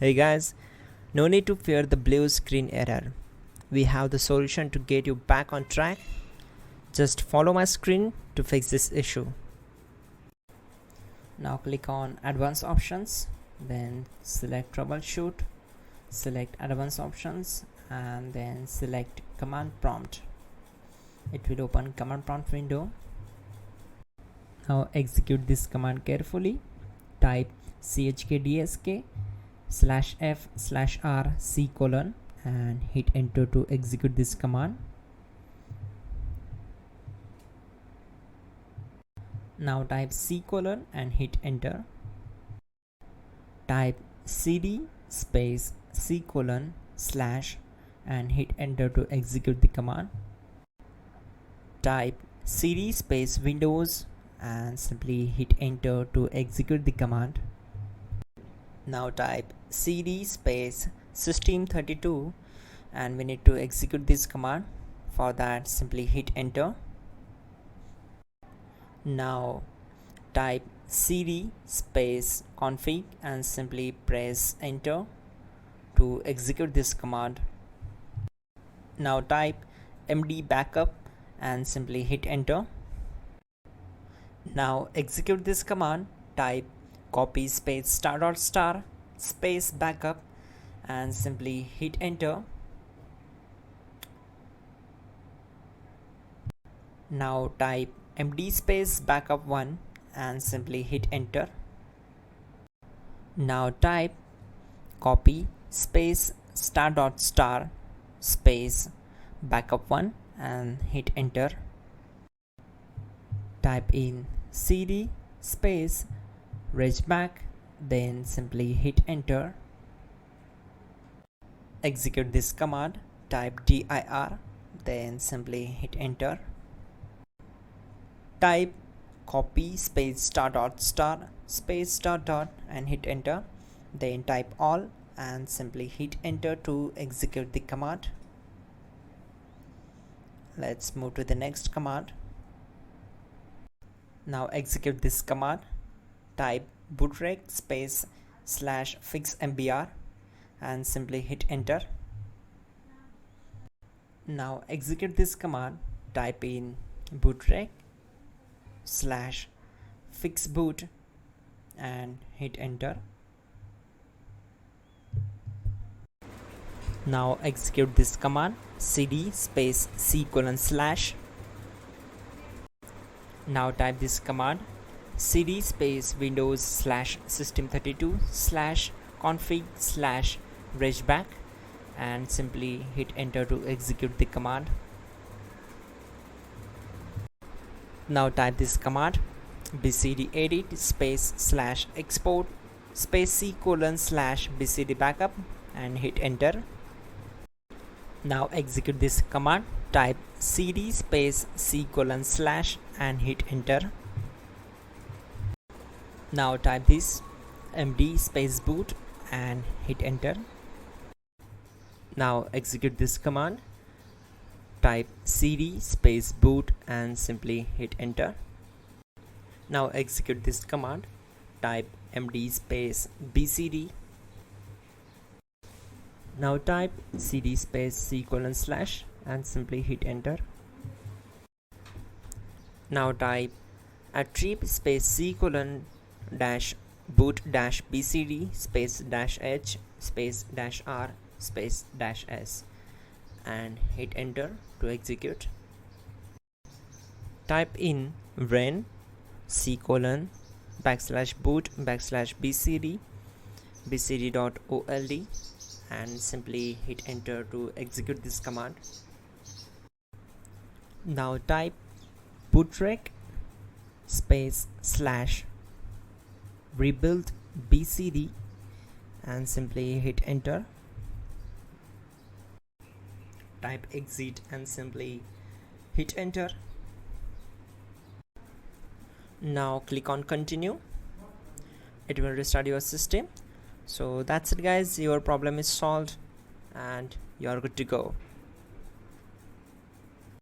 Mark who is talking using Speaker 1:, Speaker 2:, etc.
Speaker 1: Hey guys, no need to fear the blue screen error. We have the solution to get you back on track. Just follow my screen to fix this issue. Now click on Advanced Options, then select Troubleshoot, select Advanced Options, and then select Command Prompt. It will open Command Prompt window. Now execute this command carefully. Type chkdsk /f/r c : and hit enter to execute this command. Now type c : and hit enter. Type cd space c : / and hit enter to execute the command. Type cd space windows and simply hit enter to execute the command. Now type cd space system32 and we need to execute this command. For that, simply hit enter. Now type cd space config and simply press enter to execute this command. Now type md backup and simply hit enter. Now execute this command. Type copy space ** space backup and simply hit enter. Now type md space backup1 and simply hit enter. Now type copy space ** space backup1 and hit enter. Type in cd space regback, then simply hit enter. Execute this command. Type dir, then simply hit enter. Type copy space ** space .. and hit enter. Then type all and simply hit enter to execute the command. Let's move to the next command. Now execute this command. Type bootrec space /fixmbr and simply hit enter. Now execute this command. Type in bootrec /fixboot and hit enter. Now execute this command. cd space c : /. Now type this command. cd space windows /system32 /config /regback and simply hit enter to execute the command. Now type this command. bcd edit space /export space c : /bcd backup and hit enter. Now execute this command. Type cd space c : / and hit enter. Now type this md space boot and hit enter. Now execute this command. Type cd space boot and simply hit enter. Now execute this command. Type md space bcd. Now type cd space c : / and simply hit enter. Now type attrib space c : -boot -bcd space -h space -r space -s and hit enter to execute. Type in ren c : \boot \bcd bcd.old and simply hit enter to execute this command. Now type bootrec space /rebuild bcd and simply hit enter. Type exit and simply hit enter. Now click on continue. It will restart your system. So that's it guys, your problem is solved and you are good to go.